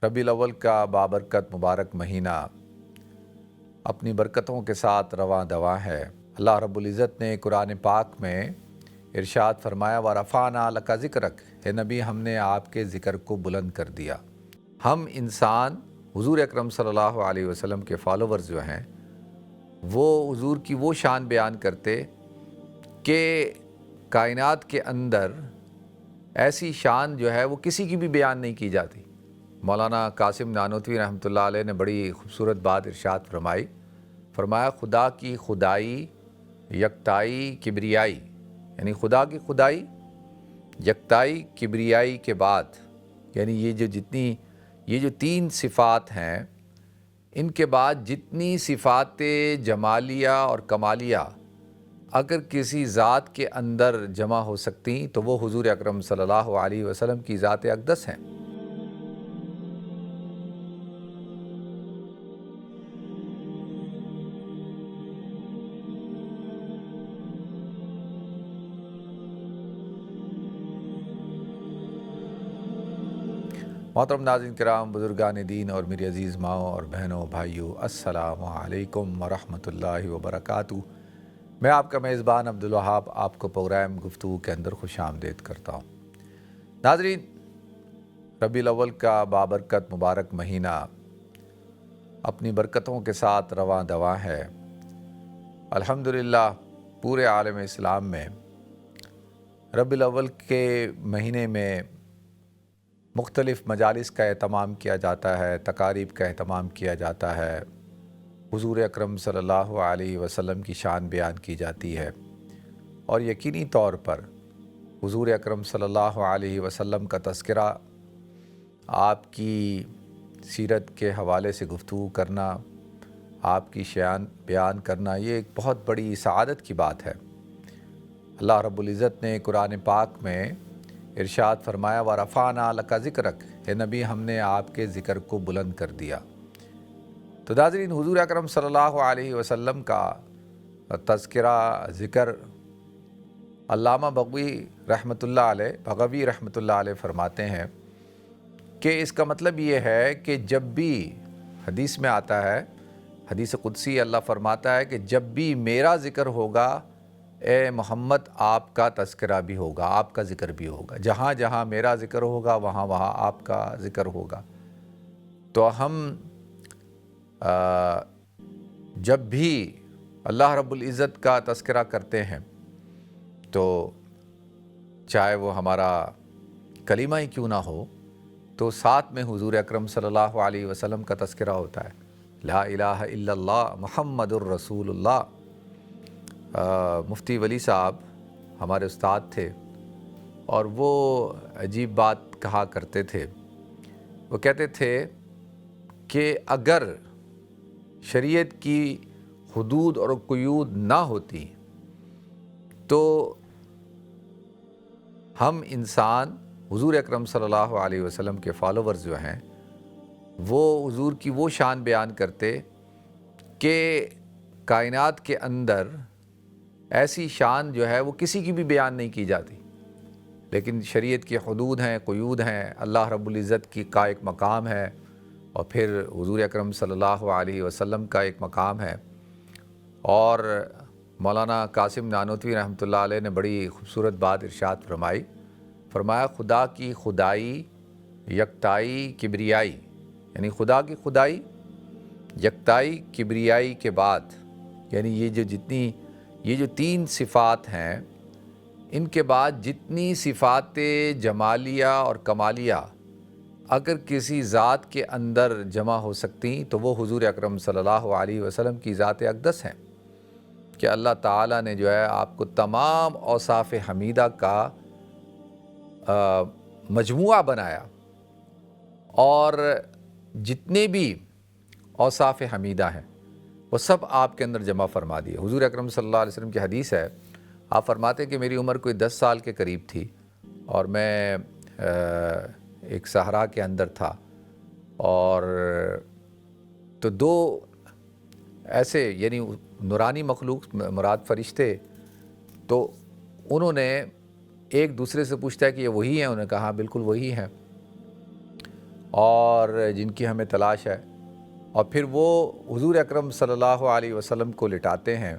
ربیع الاول کا بابرکت مبارک مہینہ اپنی برکتوں کے ساتھ رواں دواں ہے۔ اللہ رب العزت نے قرآن پاک میں ارشاد فرمایا وَرَفَعْنَا لَكَ ذِكْرَكَ، اے نبی ہم نے آپ کے ذکر کو بلند کر دیا۔ ہم انسان حضور اکرم صلی اللہ علیہ وسلم کے فالوورز جو ہیں وہ حضور کی وہ شان بیان کرتے کہ کائنات کے اندر ایسی شان جو ہے وہ کسی کی بھی بیان نہیں کی جاتی۔ مولانا قاسم نانوتوی رحمۃ اللہ علیہ نے بڑی خوبصورت بات ارشاد فرمایا خدا کی خدائی، یکتائی، کبریائی، یعنی خدا کی خدائی، یکتائی، کبریائی کے بعد، یعنی یہ جو تین صفات ہیں، ان کے بعد جتنی صفات جمالیہ اور کمالیہ اگر کسی ذات کے اندر جمع ہو سکتی تو وہ حضور اکرم صلی اللہ علیہ وسلم کی ذات اقدس ہیں۔ محترم ناظرین کرام، بزرگان دین اور میری عزیز ماؤں اور بہنوں بھائیوں، السلام علیکم ورحمۃ اللہ وبرکاتہ۔ میں آپ کا میزبان عبدالوہاب آپ کو پروگرام گفتگو کے اندر خوش آمدید کرتا ہوں۔ ناظرین، ربیع الاول کا بابرکت مبارک مہینہ اپنی برکتوں کے ساتھ رواں دواں ہے۔ الحمدللہ پورے عالم اسلام میں ربیع الاول کے مہینے میں مختلف مجالس کا اہتمام کیا جاتا ہے، تقاریب کا اہتمام کیا جاتا ہے، حضور اکرم صلی اللہ علیہ وسلم کی شان بیان کی جاتی ہے، اور یقینی طور پر حضور اکرم صلی اللہ علیہ وسلم کا تذکرہ، آپ کی سیرت کے حوالے سے گفتگو کرنا، آپ کی شان بیان کرنا، یہ ایک بہت بڑی سعادت کی بات ہے۔ اللہ رب العزت نے قرآن پاک میں ارشاد فرمایا وَرَفَعْنَا لَكَ ذِكْرَكَ، اے نبی ہم نے آپ کے ذکر کو بلند کر دیا۔ تو ناظرین، حضور اکرم صلی اللہ علیہ وسلم کا تذکرہ، ذکر، علامہ بغوی رحمۃ اللہ علیہ فرماتے ہیں کہ اس کا مطلب یہ ہے کہ جب بھی حدیث میں آتا ہے، حدیث قدسی، اللہ فرماتا ہے کہ جب بھی میرا ذکر ہوگا اے محمد آپ کا تذکرہ بھی ہوگا، آپ کا ذکر بھی ہوگا، جہاں جہاں میرا ذکر ہوگا وہاں وہاں آپ کا ذکر ہوگا۔ تو ہم جب بھی اللہ رب العزت کا تذکرہ کرتے ہیں تو چاہے وہ ہمارا کلمہ ہی کیوں نہ ہو تو ساتھ میں حضور اکرم صلی اللہ علیہ وسلم کا تذکرہ ہوتا ہے، لا الہ الا اللہ محمد الرسول اللہ۔ مفتی ولی صاحب ہمارے استاد تھے اور وہ عجیب بات کہا کرتے تھے، وہ کہتے تھے کہ اگر شریعت کی حدود اور قیود نہ ہوتی تو ہم انسان حضور اکرم صلی اللہ علیہ وسلم کے فالوورز جو ہیں وہ حضور کی وہ شان بیان کرتے کہ کائنات کے اندر ایسی شان جو ہے وہ کسی کی بھی بیان نہیں کی جاتی، لیکن شریعت کی حدود ہیں، قیود ہیں، اللہ رب العزت کی کا ایک مقام ہے، اور پھر حضور اکرم صلی اللہ علیہ وسلم کا ایک مقام ہے۔ اور مولانا قاسم نانوتوی رحمۃ اللہ علیہ نے بڑی خوبصورت بات ارشاد فرمایا خدا کی خدائی، یکتائی، کبریائی، یعنی خدا کی خدائی، یکتائی، کبریائی کے بعد، یعنی یہ جو تین صفات ہیں، ان کے بعد جتنی صفات جمالیہ اور کمالیہ اگر کسی ذات کے اندر جمع ہو سکتی تو وہ حضور اکرم صلی اللہ علیہ وسلم کی ذات اقدس ہیں، کہ اللہ تعالیٰ نے جو ہے آپ کو تمام اوصاف حمیدہ کا مجموعہ بنایا، اور جتنے بھی اوصاف حمیدہ ہیں وہ سب آپ کے اندر جمع فرما دیے۔ حضور اکرم صلی اللہ علیہ وسلم کی حدیث ہے، آپ فرماتے ہیں کہ میری عمر کوئی 10 سال کے قریب تھی اور میں ایک صحرا کے اندر تھا، اور تو دو ایسے یعنی نورانی مخلوق مراد فرشتے، تو انہوں نے ایک دوسرے سے پوچھتا ہے کہ یہ وہی ہیں؟ انہوں نے کہا ہاں بالکل وہی ہیں۔ اور جن کی ہمیں تلاش ہے، اور پھر وہ حضور اکرم صلی اللہ علیہ وسلم کو لٹاتے ہیں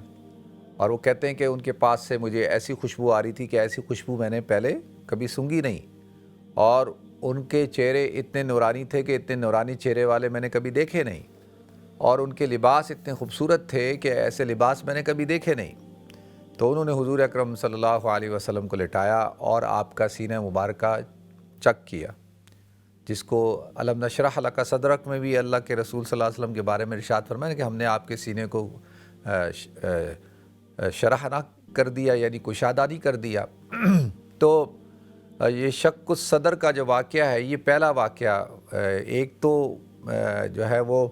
اور وہ کہتے ہیں کہ ان کے پاس سے مجھے ایسی خوشبو آ رہی تھی کہ ایسی خوشبو میں نے پہلے کبھی سونگھی نہیں، اور ان کے چہرے اتنے نورانی تھے کہ اتنے نورانی چہرے والے میں نے کبھی دیکھے نہیں، اور ان کے لباس اتنے خوبصورت تھے کہ ایسے لباس میں نے کبھی دیکھے نہیں۔ تو انہوں نے حضور اکرم صلی اللہ علیہ وسلم کو لٹایا اور آپ کا سینہ مبارکہ چک کیا، جس کو الم نشرح لک صدرک میں بھی اللہ کے رسول صلی اللہ علیہ وسلم کے بارے میں ارشاد فرمایا کہ ہم نے آپ کے سینے کو شرح نہ کر دیا، یعنی کشادہ کر دیا۔ تو یہ شق الصدر کا جو واقعہ ہے، یہ پہلا واقعہ، ایک تو جو ہے وہ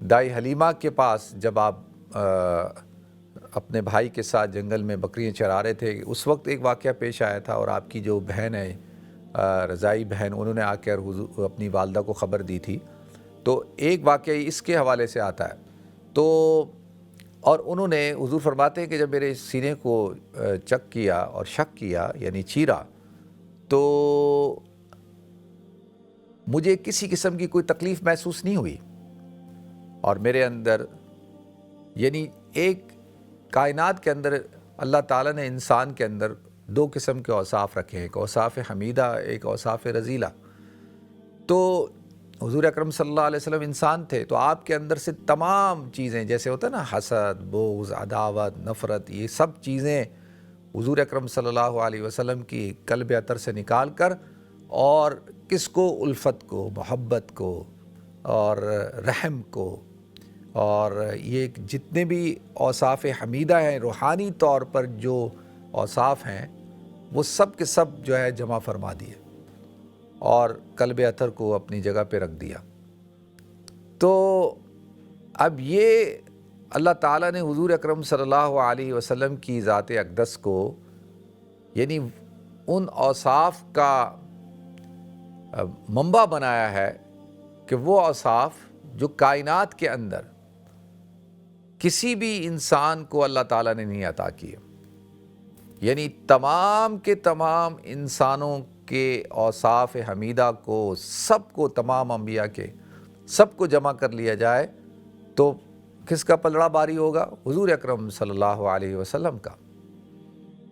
دائی حلیمہ کے پاس جب آپ اپنے بھائی کے ساتھ جنگل میں بکریاں چرا رہے تھے، اس وقت ایک واقعہ پیش آیا تھا، اور آپ کی جو بہن ہے رضائی بہن، انہوں نے آ کر اپنی والدہ کو خبر دی تھی۔ تو ایک واقعہ اس کے حوالے سے آتا ہے۔ تو اور انہوں نے، حضور فرماتے ہیں کہ جب میرے سینے کو چک کیا اور شک کیا یعنی چیرا، تو مجھے کسی قسم کی کوئی تکلیف محسوس نہیں ہوئی، اور میرے اندر، یعنی ایک کائنات کے اندر اللہ تعالیٰ نے انسان کے اندر دو قسم کے اوصاف رکھے ہیں، ایک اوصاف حمیدہ، ایک اوصاف رذیلہ۔ تو حضور اکرم صلی اللہ علیہ وسلم انسان تھے، تو آپ کے اندر سے تمام چیزیں، جیسے ہوتا ہے نا حسد، بغض، عداوت، نفرت، یہ سب چیزیں حضور اکرم صلی اللہ علیہ وسلم کی قلب اطہر سے نکال کر، اور کس کو؟ الفت کو، محبت کو، اور رحم کو، اور یہ جتنے بھی اوصاف حمیدہ ہیں، روحانی طور پر جو اوصاف ہیں، وہ سب کے سب جو ہے جمع فرما دیے اور قلب اطہر کو اپنی جگہ پہ رکھ دیا۔ تو اب یہ اللہ تعالیٰ نے حضور اکرم صلی اللہ علیہ وسلم کی ذات اقدس کو، یعنی ان اوصاف کا منبع بنایا ہے کہ وہ اوصاف جو کائنات کے اندر کسی بھی انسان کو اللہ تعالیٰ نے نہیں عطا کیے، یعنی تمام کے تمام انسانوں کے اوصاف حمیدہ کو، سب کو، تمام انبیاء کے سب کو جمع کر لیا جائے تو کس کا پلڑا باری ہوگا؟ حضور اکرم صلی اللہ علیہ وسلم کا۔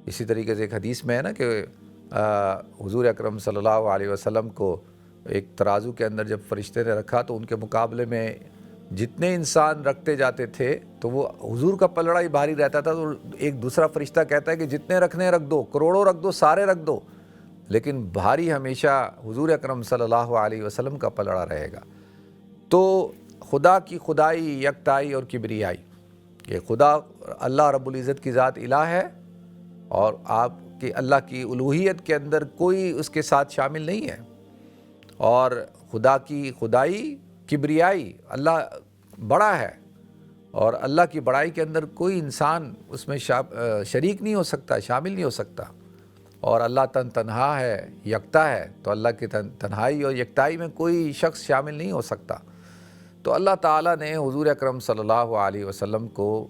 اسی طریقے سے ایک حدیث میں ہے نا کہ حضور اکرم صلی اللہ علیہ وسلم کو ایک ترازو کے اندر جب فرشتے نے رکھا تو ان کے مقابلے میں جتنے انسان رکھتے جاتے تھے تو وہ حضور کا پلڑا ہی بھاری رہتا تھا۔ تو ایک دوسرا فرشتہ کہتا ہے کہ جتنے رکھنے رکھ دو، کروڑوں رکھ دو، سارے رکھ دو، لیکن بھاری ہمیشہ حضور اکرم صلی اللہ علیہ وسلم کا پلڑا رہے گا۔ تو خدا کی خدائی، یکتائی اور کبریائی، کہ خدا اللہ رب العزت کی ذات الہ ہے، اور آپ کی اللہ کی الوہیت کے اندر کوئی اس کے ساتھ شامل نہیں ہے، اور خدا کی خدائی، کبریائی، اللہ بڑا ہے، اور اللہ کی بڑائی کے اندر کوئی انسان اس میں شریک نہیں ہو سکتا، شامل نہیں ہو سکتا، اور اللہ تنہا ہے، یکتا ہے، تو اللہ کی تنہائی اور یکتائی میں کوئی شخص شامل نہیں ہو سکتا۔ تو اللہ تعالیٰ نے حضور اکرم صلی اللہ علیہ وسلم کو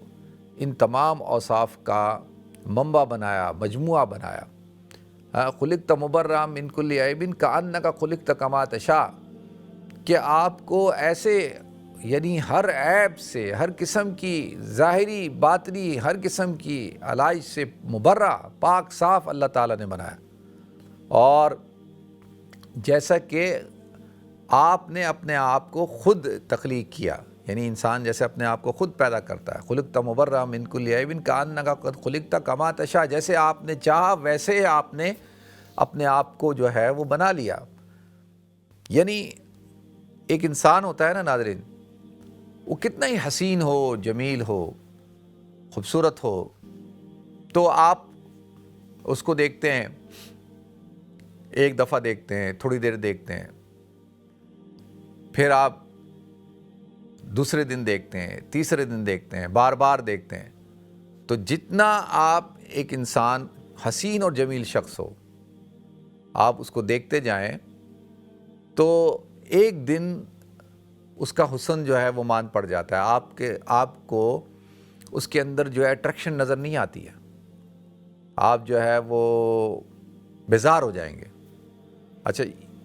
ان تمام اوصاف کا منبع بنایا، مجموعہ بنایا۔ خلقت مبرأ من کل عیب کأنک خلقت کما تشاء، کہ آپ کو ایسے، یعنی ہر عیب سے، ہر قسم کی ظاہری باطنی ہر قسم کی علائش سے مبرأ، پاک صاف اللہ تعالیٰ نے بنایا، اور جیسا کہ آپ نے اپنے آپ کو خود تخلیق کیا، یعنی انسان جیسے اپنے آپ کو خود پیدا کرتا ہے، خلقت مبرأ من کل عیب کأنک قد خلقت کما تشاء، جیسے آپ نے چاہا ویسے آپ نے اپنے آپ کو جو ہے وہ بنا لیا۔ یعنی ایک انسان ہوتا ہے نا ناظرین، وہ کتنا ہی حسین ہو، جمیل ہو، خوبصورت ہو، تو آپ اس کو دیکھتے ہیں، ایک دفعہ دیکھتے ہیں، تھوڑی دیر دیکھتے ہیں، پھر آپ دوسرے دن دیکھتے ہیں، تیسرے دن دیکھتے ہیں، بار بار دیکھتے ہیں۔ تو جتنا آپ ایک انسان حسین اور جمیل شخص ہو، آپ اس کو دیکھتے جائیں تو ایک دن اس کا حسن جو ہے وہ مان پڑ جاتا ہے، آپ کو اس کے اندر جو ہے اٹریکشن نظر نہیں آتی ہے، آپ جو ہے وہ بیزار ہو جائیں گے۔ اچھا،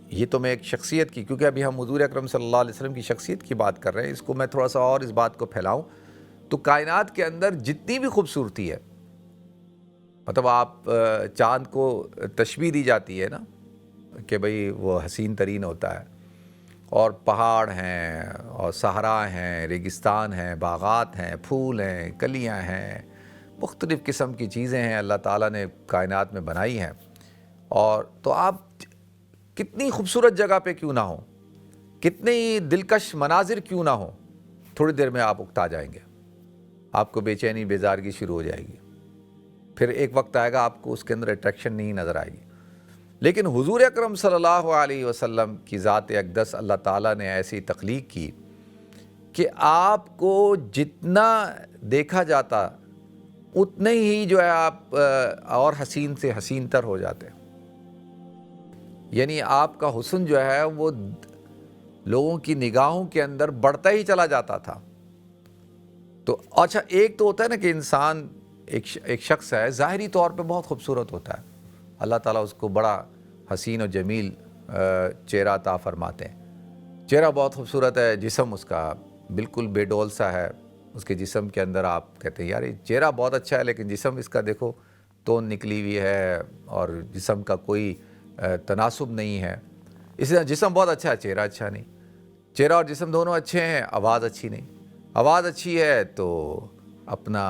یہ تو میں ایک شخصیت کی، کیونکہ ابھی ہم حضور اکرم صلی اللہ علیہ وسلم کی شخصیت کی بات کر رہے ہیں، اس کو میں تھوڑا سا اور اس بات کو پھیلاؤں تو کائنات کے اندر جتنی بھی خوبصورتی ہے، مطلب آپ چاند کو تشبیہ دی جاتی ہے نا کہ بھئی وہ حسین ترین ہوتا ہے، اور پہاڑ ہیں اور صحرا ہیں، ریگستان ہیں، باغات ہیں، پھول ہیں، کلیاں ہیں، مختلف قسم کی چیزیں ہیں اللہ تعالیٰ نے کائنات میں بنائی ہیں، اور تو آپ کتنی خوبصورت جگہ پہ کیوں نہ ہوں، کتنی دلکش مناظر کیوں نہ ہوں، تھوڑی دیر میں آپ اکتا جائیں گے، آپ کو بے چینی بیزارگی شروع ہو جائے گی، پھر ایک وقت آئے گا آپ کو اس کے اندر اٹریکشن نہیں نظر آئے گی۔ لیکن حضور اکرم صلی اللہ علیہ وسلم کی ذات اقدس اللہ تعالیٰ نے ایسی تخلیق کی کہ آپ کو جتنا دیکھا جاتا اتنے ہی جو ہے آپ اور حسین سے حسین تر ہو جاتے ہیں، یعنی آپ کا حسن جو ہے وہ لوگوں کی نگاہوں کے اندر بڑھتا ہی چلا جاتا تھا۔ تو اچھا، ایک تو ہوتا ہے نا کہ انسان ایک شخص ہے ظاہری طور پہ بہت خوبصورت ہوتا ہے، اللہ تعالیٰ اس کو بڑا حسین و جمیل چہرہ عطا فرماتے ہیں، چہرہ بہت خوبصورت ہے، جسم اس کا بالکل بے ڈول سا ہے، اس کے جسم کے اندر آپ کہتے ہیں یار یہ چہرہ بہت اچھا ہے لیکن جسم اس کا دیکھو تون نکلی ہوئی ہے اور جسم کا کوئی تناسب نہیں ہے۔ اسی طرح جسم بہت اچھا ہے، چہرہ اچھا نہیں، چہرہ اور جسم دونوں اچھے ہیں، آواز اچھی نہیں، آواز اچھی ہے تو اپنا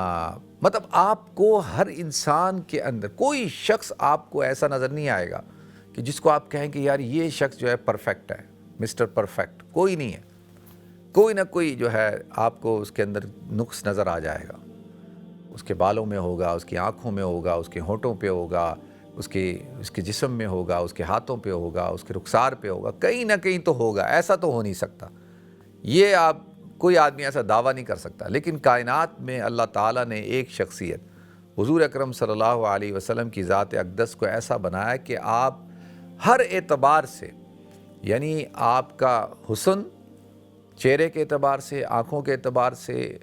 مطلب آپ کو ہر انسان کے اندر کوئی شخص آپ کو ایسا نظر نہیں آئے گا کہ جس کو آپ کہیں کہ یار یہ شخص جو ہے پرفیکٹ ہے، مسٹر پرفیکٹ، کوئی نہیں ہے، کوئی نہ کوئی جو ہے آپ کو اس کے اندر نقص نظر آ جائے گا، اس کے بالوں میں ہوگا، اس کی آنکھوں میں ہوگا، اس کے ہونٹوں پہ ہوگا، اس کے جسم میں ہوگا، اس کے ہاتھوں پہ ہوگا، اس کے رخسار پہ ہوگا، کہیں نہ کہیں تو ہوگا، ایسا تو ہو نہیں سکتا، یہ آپ کوئی آدمی ایسا دعویٰ نہیں کر سکتا۔ لیکن کائنات میں اللہ تعالیٰ نے ایک شخصیت حضور اکرم صلی اللہ علیہ وسلم کی ذات اقدس کو ایسا بنایا کہ آپ ہر اعتبار سے، یعنی آپ کا حسن چہرے کے اعتبار سے، آنکھوں کے اعتبار سے،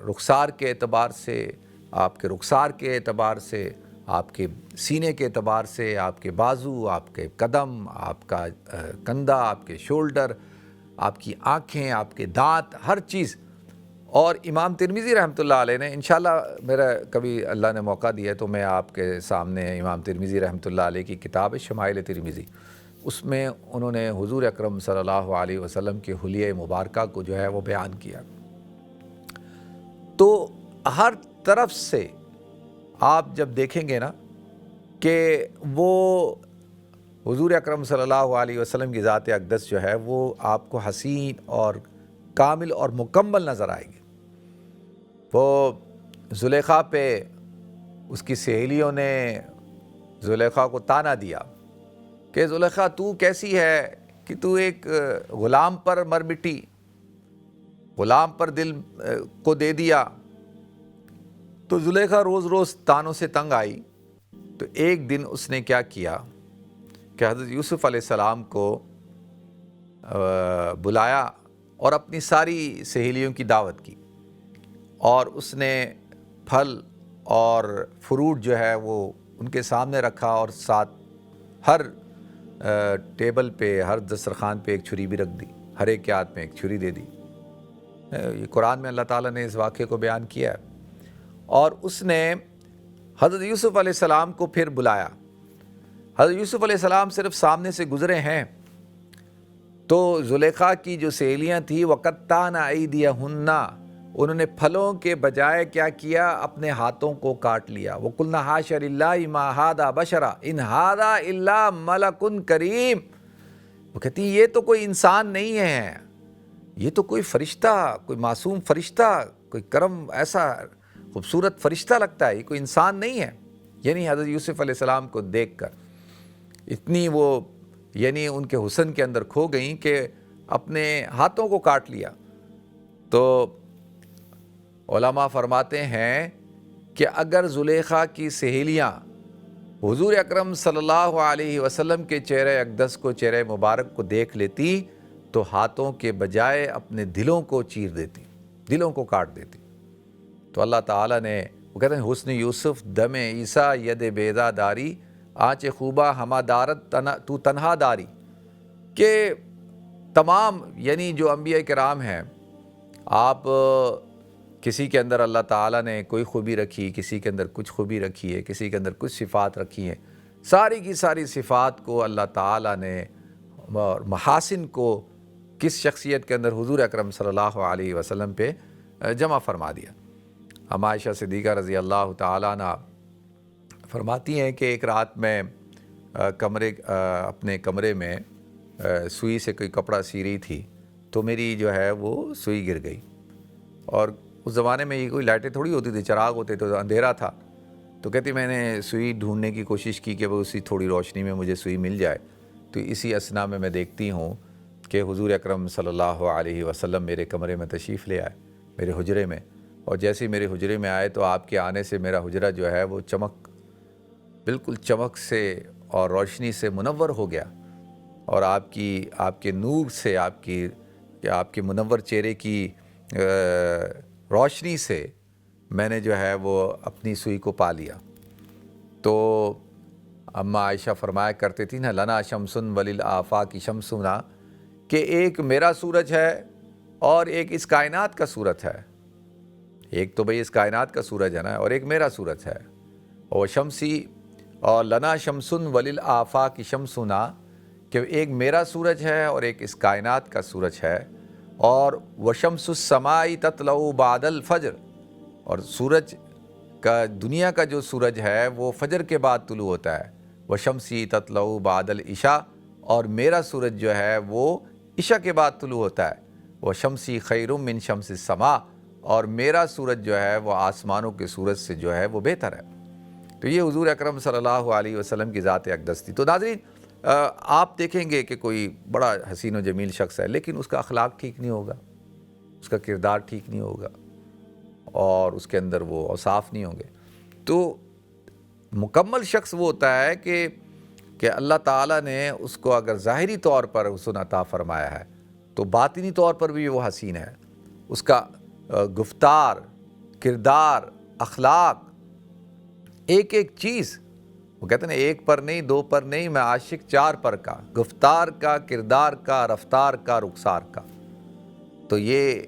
رخسار کے اعتبار سے، آپ کے رخسار کے اعتبار سے، آپ کے سینے کے اعتبار سے، آپ کے بازو، آپ کے قدم، آپ کا کندھا، آپ کے شولڈر، آپ کی آنکھیں، آپ کے دانت، ہر چیز۔ اور امام ترمذی رحمۃ اللہ علیہ نے، انشاءاللہ میرا کبھی اللہ نے موقع دیا تو میں آپ کے سامنے امام ترمذی رحمۃ اللہ علیہ کی کتاب ہے شمائل ترمذی، اس میں انہوں نے حضور اکرم صلی اللہ علیہ وسلم کے حلیہ مبارکہ کو جو ہے وہ بیان کیا۔ تو ہر طرف سے آپ جب دیکھیں گے نا کہ وہ حضور اکرم صلی اللہ علیہ وسلم کی ذات اقدس جو ہے وہ آپ کو حسین اور کامل اور مکمل نظر آئے گی۔ وہ زلیخا پہ اس کی سہیلیوں نے زلیخا کو تانا دیا کہ زلیخا تو کیسی ہے کہ تو ایک غلام پر مر مٹی، غلام پر دل کو دے دیا۔ تو زلیخا روز روز تانوں سے تنگ آئی، تو ایک دن اس نے کیا کیا کہ حضرت یوسف علیہ السلام کو بلایا اور اپنی ساری سہیلیوں کی دعوت کی، اور اس نے پھل اور فروٹ جو ہے وہ ان کے سامنے رکھا، اور ساتھ ہر ٹیبل پہ، ہر دسترخوان پہ ایک چھری بھی رکھ دی، ہر ایک کے ہاتھ میں ایک چھری دے دی۔ یہ قرآن میں اللہ تعالیٰ نے اس واقعے کو بیان کیا ہے۔ اور اس نے حضرت یوسف علیہ السلام کو پھر بلایا۔ حضرت یوسف علیہ السلام صرف سامنے سے گزرے ہیں تو زلیخا کی جو سہیلیاں تھیں وَقَطَّعْنَ أَيْدِيَهُنَّ، انہوں نے پھلوں کے بجائے کیا کیا، اپنے ہاتھوں کو کاٹ لیا۔ وَقُلْنَا حَاشَ لِلَّهِ مَا هَٰذَا بَشَرًا إِنْ هَٰذَا إِلَّا مَلَكٌ كَرِيمٌ، وہ کہتی ہیں یہ تو کوئی انسان نہیں ہے، یہ تو کوئی فرشتہ، کوئی معصوم فرشتہ، کوئی کرم ایسا خوبصورت فرشتہ لگتا ہے، یہ کوئی انسان نہیں ہے۔ یعنی حضرت یوسف علیہ السلام کو دیکھ کر اتنی وہ یعنی ان کے حسن کے اندر کھو گئیں کہ اپنے ہاتھوں کو کاٹ لیا۔ تو علماء فرماتے ہیں کہ اگر زلیخا کی سہیلیاں حضور اکرم صلی اللہ علیہ وسلم کے چہرہ اقدس کو، چہرہ مبارک کو دیکھ لیتی تو ہاتھوں کے بجائے اپنے دلوں کو چیر دیتی، دلوں کو کاٹ دیتی۔ تو اللہ تعالیٰ نے، وہ کہتے ہیں حسن یوسف دم عیسیٰ ید بیضا داری، آنچ خوبہ ہما دارت تو تنہا داری، کہ تمام یعنی جو انبیاء کرام ہیں، آپ کسی کے اندر اللہ تعالیٰ نے کوئی خوبی رکھی، کسی کے اندر کچھ خوبی رکھی ہے، کسی کے اندر کچھ صفات رکھی ہیں، ساری کی ساری صفات کو اللہ تعالیٰ نے اور محاسن کو کس شخصیت کے اندر حضور اکرم صلی اللہ علیہ وسلم پہ جمع فرما دیا۔ ہم عائشہ صدیقہ رضی اللہ تعالیٰ عنہ فرماتی ہیں کہ ایک رات میں اپنے کمرے میں سوئی سے کوئی کپڑا سی رہی تھی، تو میری جو ہے وہ سوئی گر گئی، اور اس زمانے میں یہ کوئی لائٹیں تھوڑی ہوتی تھی، چراغ ہوتے تو اندھیرا تھا، تو کہتی میں نے سوئی ڈھونڈنے کی کوشش کی کہ وہ اسی تھوڑی روشنی میں مجھے سوئی مل جائے، تو اسی اثنا میں دیکھتی ہوں کہ حضور اکرم صلی اللہ علیہ وسلم میرے کمرے میں تشریف لے آئے، میرے حجرے میں، اور جیسے ہی میرے حجرے میں آئے تو آپ کے آنے سے میرا حجرہ جو ہے وہ بالکل چمک سے اور روشنی سے منور ہو گیا، اور آپ کے نور سے، آپ کے منور چہرے کی روشنی سے میں نے جو ہے وہ اپنی سوئی کو پا لیا۔ تو اماں عائشہ فرمایا کرتے تھی نا، لنا شمسن وللآفاق شمسنا، کہ ایک میرا سورج ہے اور ایک اس کائنات کا سورج ہے، ایک تو بھئی اس کائنات کا سورج ہے نا، اور ایک میرا سورج ہے، اور شمسی اور لنا شمسن وللآفاق شمسنا، کہ ایک میرا سورج ہے اور ایک اس کائنات کا سورج ہے، اور وشمس السماء تطلع بعد الفجر، اور سورج کا دنیا کا جو سورج ہے وہ فجر کے بعد طلوع ہوتا ہے، وشمسی تطلع بعد العشاء، اور میرا سورج جو ہے وہ عشاء کے بعد طلوع ہوتا ہے، وشمسی خیر من شمس السماء، اور میرا سورج جو ہے وہ آسمانوں کے سورج سے جو ہے وہ بہتر ہے۔ تو یہ حضور اکرم صلی اللہ علیہ وسلم کی ذات اقدس تھی۔ تو ناظرین، آپ دیکھیں گے کہ کوئی بڑا حسین و جمیل شخص ہے، لیکن اس کا اخلاق ٹھیک نہیں ہوگا، اس کا کردار ٹھیک نہیں ہوگا، اور اس کے اندر وہ اوصاف نہیں ہوں گے۔ تو مکمل شخص وہ ہوتا ہے کہ اللہ تعالیٰ نے اس کو اگر ظاہری طور پر حسن عطا فرمایا ہے تو باطنی طور پر بھی وہ حسین ہے، اس کا گفتار، کردار، اخلاق، ایک ایک چیز، وہ کہتے ہیں ایک پر نہیں، دو پر نہیں، میں عاشق چار پر کا، گفتار کا، کردار کا، رفتار کا، رخسار کا۔ تو یہ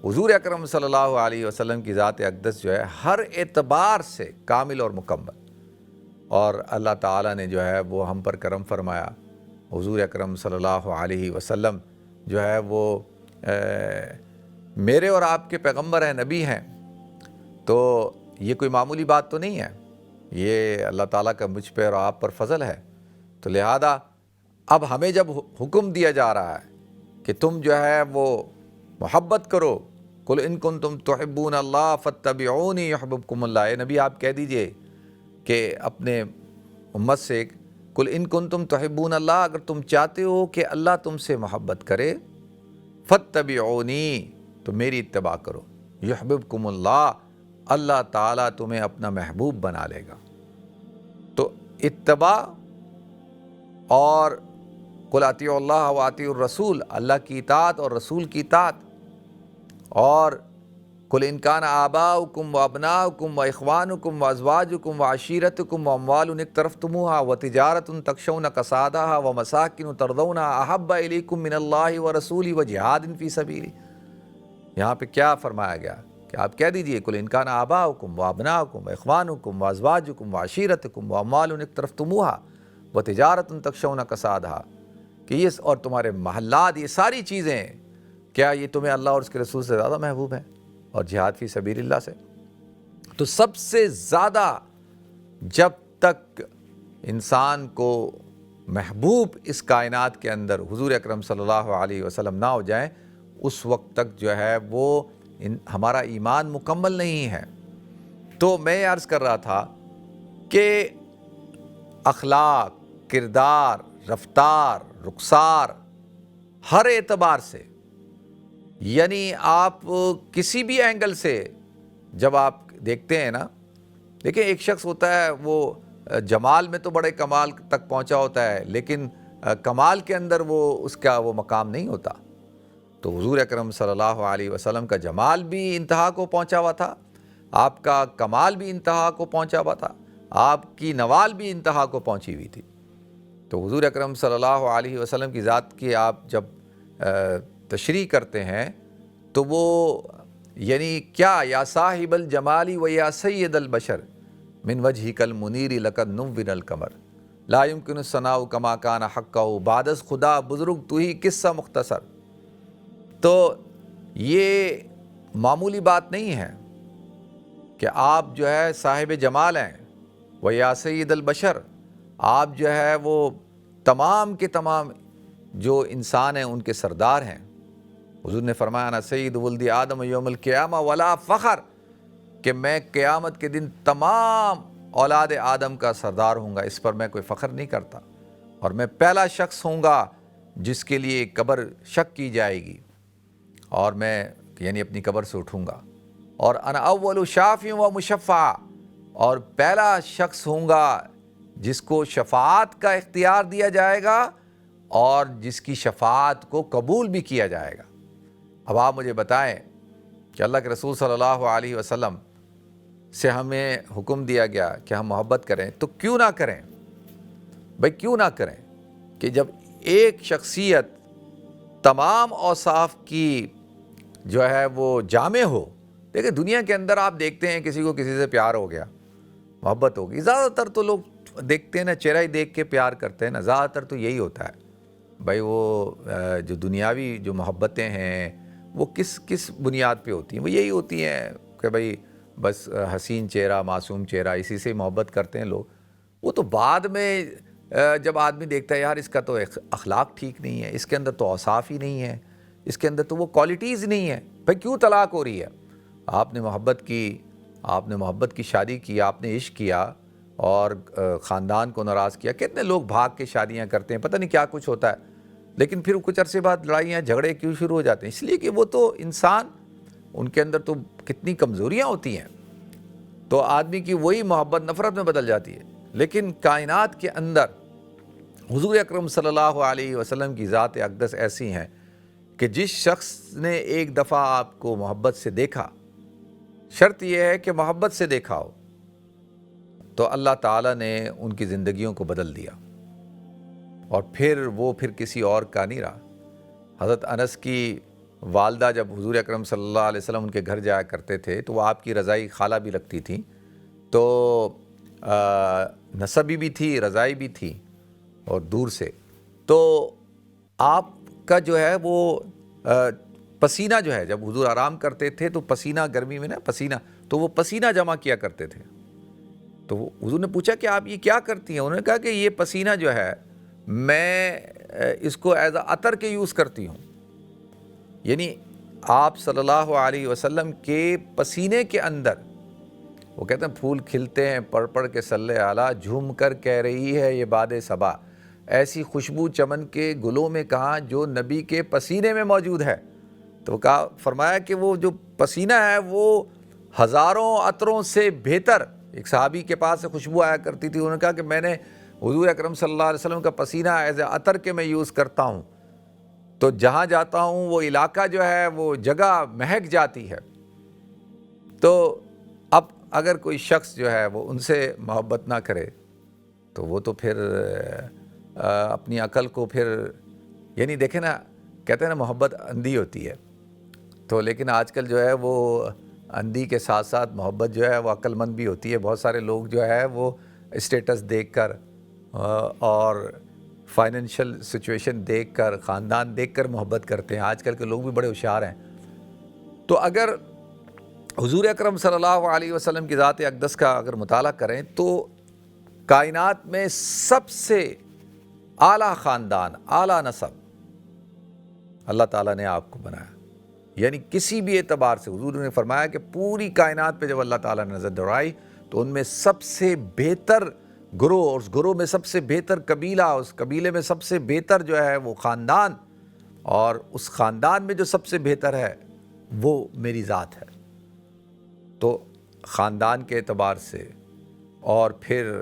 حضور اکرم صلی اللہ علیہ وسلم کی ذات اقدس جو ہے ہر اعتبار سے کامل اور مکمل، اور اللہ تعالیٰ نے جو ہے وہ ہم پر کرم فرمایا۔ حضور اکرم صلی اللہ علیہ وسلم جو ہے وہ میرے اور آپ کے پیغمبر ہیں، نبی ہیں، تو یہ کوئی معمولی بات تو نہیں ہے، یہ اللہ تعالیٰ کا مجھ پہ اور آپ پر فضل ہے۔ تو لہذا اب ہمیں جب حکم دیا جا رہا ہے کہ تم جو ہے وہ محبت کرو، قل ان کنتم تحبون اللہ فاتبعونی یحببکم اللہ، اے نبی آپ کہہ دیجئے کہ اپنے امت سے، قل ان کنتم تحبون اللہ، اگر تم چاہتے ہو کہ اللہ تم سے محبت کرے، فاتبعونی، تو میری اتباع کرو، یحببکم اللہ، اللہ تعالیٰ تمہیں اپنا محبوب بنا لے گا۔ تو اتباع اور قل اطیعوا اللہ و اطیعوا الرسول، اللہ کی اطاعت اور رسول کی اطاعت، اور قل ان کان آباؤکم و ابناؤکم و اخوانکم و ازواجکم و عشیرتکم و اموال اقترفتموها و تجارت تخشون کسادها و مساکن ترضونها احب الیکم من اللہ و رسولہ و جہاد فی سبیلہ۔ یہاں پہ کیا فرمایا گیا کہ آپ کہہ دیجئے قل ان کان آباؤکم و ابناؤکم و اخوانکم و ازواجکم و عشیرتکم و اموال اقترفتموها و تجارت تخشون کسادها، کہ یہ اور تمہارے محلات، یہ ساری چیزیں کیا یہ تمہیں اللہ اور اس کے رسول سے زیادہ محبوب ہیں، اور جہاد فی سبیل اللہ سے؟ تو سب سے زیادہ جب تک انسان کو محبوب اس کائنات کے اندر حضور اکرم صلی اللہ علیہ وسلم نہ ہو جائیں، اس وقت تک جو ہے وہ ہمارا ایمان مکمل نہیں ہے۔ تو میں عرض کر رہا تھا کہ اخلاق، کردار، رفتار، رخسار، ہر اعتبار سے، یعنی آپ کسی بھی اینگل سے جب آپ دیکھتے ہیں نا، دیکھیں ایک شخص ہوتا ہے وہ جمال میں تو بڑے کمال تک پہنچا ہوتا ہے، لیکن کمال کے اندر وہ اس کا وہ مقام نہیں ہوتا۔ تو حضور اکرم صلی اللہ علیہ وسلم کا جمال بھی انتہا کو پہنچا ہوا تھا، آپ کا کمال بھی انتہا کو پہنچا ہوا تھا، آپ کی نوال بھی انتہا کو پہنچی ہوئی تھی۔ تو حضور اکرم صلی اللہ علیہ وسلم کی ذات کی آپ جب تشریح کرتے ہیں تو وہ یعنی کیا یا صاحب الجمالی و یا سید البشر من وجہک المنیر لقد نور القمر لا یمکن الثناء کما کان حقہ بعد از خدا بزرگ تو ہی قصہ مختصر۔ تو یہ معمولی بات نہیں ہے کہ آپ جو ہے صاحب جمال ہیں و یا سید البشر، آپ جو ہے وہ تمام کے تمام جو انسان ہیں ان کے سردار ہیں۔ حضور نے فرمایا انا سید ولد آدم یوم القیامہ ولا فخر، کہ میں قیامت کے دن تمام اولاد آدم کا سردار ہوں گا، اس پر میں کوئی فخر نہیں کرتا، اور میں پہلا شخص ہوں گا جس کے لیے قبر شک کی جائے گی، اور میں یعنی اپنی قبر سے اٹھوں گا، اور انا اول شافع و مشفع، اور پہلا شخص ہوں گا جس کو شفاعت کا اختیار دیا جائے گا اور جس کی شفاعت کو قبول بھی کیا جائے گا۔ اب آپ مجھے بتائیں کہ اللہ کے رسول صلی اللہ علیہ وسلم سے ہمیں حکم دیا گیا کہ ہم محبت کریں، تو کیوں نہ کریں بھائی، کیوں نہ کریں کہ جب ایک شخصیت تمام اوصاف کی جو ہے وہ جامع ہو۔ دیکھیں دنیا کے اندر آپ دیکھتے ہیں کسی کو کسی سے پیار ہو گیا، محبت ہوگی، زیادہ تر تو لوگ دیکھتے ہیں نا، چہرہ ہی دیکھ کے پیار کرتے ہیں نا، زیادہ تر تو یہی ہوتا ہے بھائی۔ وہ جو دنیاوی جو محبتیں ہیں وہ کس بنیاد پہ ہوتی ہیں؟ وہ یہی ہوتی ہیں کہ بھائی بس حسین چہرہ، معصوم چہرہ، اسی سے محبت کرتے ہیں لوگ۔ وہ تو بعد میں جب آدمی دیکھتا ہے یار اس کا تو اخلاق ٹھیک نہیں ہے، اس کے اندر تو اوصاف ہی نہیں ہے، اس کے اندر تو وہ کوالٹیز نہیں ہیں، بھائی کیوں طلاق ہو رہی ہے؟ آپ نے محبت کی، آپ نے محبت کی شادی کی، آپ نے عشق کیا اور خاندان کو ناراض کیا۔ کتنے لوگ بھاگ کے شادیاں کرتے ہیں، پتہ نہیں کیا کچھ ہوتا ہے، لیکن پھر کچھ عرصے بعد لڑائیاں جھگڑے کیوں شروع ہو جاتے ہیں؟ اس لیے کہ وہ تو انسان، ان کے اندر تو کتنی کمزوریاں ہوتی ہیں، تو آدمی کی وہی محبت نفرت میں بدل جاتی ہے۔ لیکن کائنات کے اندر حضور اکرم صلی اللہ علیہ وسلم کی ذات اقدس ایسی ہیں کہ جس شخص نے ایک دفعہ آپ کو محبت سے دیکھا، شرط یہ ہے کہ محبت سے دیکھا ہو، تو اللہ تعالیٰ نے ان کی زندگیوں کو بدل دیا، اور پھر کسی اور کا نہیں رہا۔ حضرت انس کی والدہ جب حضور اکرم صلی اللہ علیہ وسلم ان کے گھر جایا کرتے تھے تو وہ آپ کی رضائی خالہ بھی لگتی تھیں، تو نسبی بھی تھی، رضائی بھی تھی اور دور سے، تو آپ کا جو ہے وہ پسینہ جو ہے، جب حضور آرام کرتے تھے تو پسینہ، گرمی میں نا پسینہ، تو وہ پسینہ جمع کیا کرتے تھے۔ تو حضور نے پوچھا کہ آپ یہ کیا کرتی ہیں؟ انہوں نے کہا کہ یہ پسینہ جو ہے میں اس کو ایز اے عطر کے یوز کرتی ہوں، یعنی آپ صلی اللہ علیہ وسلم کے پسینے کے اندر، وہ کہتے ہیں پھول کھلتے ہیں پڑھ پڑھ کے صلی اعلیٰ، جھوم کر کہہ رہی ہے یہ باد صبا، ایسی خوشبو چمن کے گلوں میں کہاں جو نبی کے پسینے میں موجود ہے۔ تو کہا، فرمایا کہ وہ جو پسینہ ہے وہ ہزاروں عطروں سے بہتر، ایک صحابی کے پاس سے خوشبو آیا کرتی تھی، انہوں نے کہا کہ میں نے حضور اکرم صلی اللہ علیہ وسلم کا پسینہ ایز اے عطر کے میں یوز کرتا ہوں، تو جہاں جاتا ہوں وہ علاقہ جو ہے وہ جگہ مہک جاتی ہے۔ تو اب اگر کوئی شخص جو ہے وہ ان سے محبت نہ کرے تو وہ تو پھر اپنی عقل کو پھر، یعنی دیکھیں نا، کہتے ہیں نا محبت اندھی ہوتی ہے، تو لیکن آج کل جو ہے وہ اندھی کے ساتھ ساتھ محبت جو ہے وہ عقل مند بھی ہوتی ہے۔ بہت سارے لوگ جو ہے وہ اسٹیٹس دیکھ کر اور فائنینشیل سچویشن دیکھ کر، خاندان دیکھ کر محبت کرتے ہیں۔ آج کل کے لوگ بھی بڑے ہوشیار ہیں۔ تو اگر حضور اکرم صلی اللہ علیہ وسلم کی ذات اقدس کا اگر مطالعہ کریں تو کائنات میں سب سے اعلیٰ خاندان، اعلیٰ نسب اللہ تعالیٰ نے آپ کو بنایا، یعنی کسی بھی اعتبار سے۔ حضور نے فرمایا کہ پوری کائنات پہ جب اللہ تعالیٰ نے نظر دوڑائی تو ان میں سب سے بہتر گروہ، اور اس گروہ میں سب سے بہتر قبیلہ، اس قبیلے میں سب سے بہتر جو ہے وہ خاندان، اور اس خاندان میں جو سب سے بہتر ہے وہ میری ذات ہے۔ تو خاندان کے اعتبار سے، اور پھر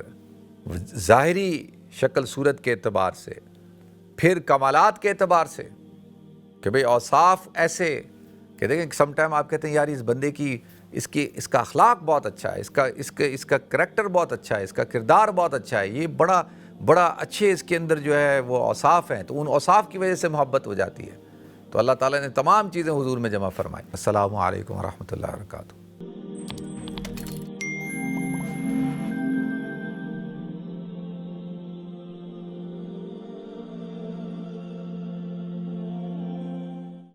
ظاہری شکل صورت کے اعتبار سے، پھر کمالات کے اعتبار سے کہ بھئی اوصاف ایسے کہ دیکھیں سم ٹائم آپ کہتے ہیں یار اس بندے کی اس کا اخلاق بہت اچھا ہے، اس کا کریکٹر بہت اچھا ہے، اس کا کردار بہت اچھا ہے، یہ بڑا بڑا اچھے اس کے اندر جو ہے وہ اوصاف ہیں، تو ان اوصاف کی وجہ سے محبت ہو جاتی ہے۔ تو اللہ تعالیٰ نے تمام چیزیں حضور میں جمع فرمائی۔ السلام علیکم ورحمۃ اللہ وبرکاتہ۔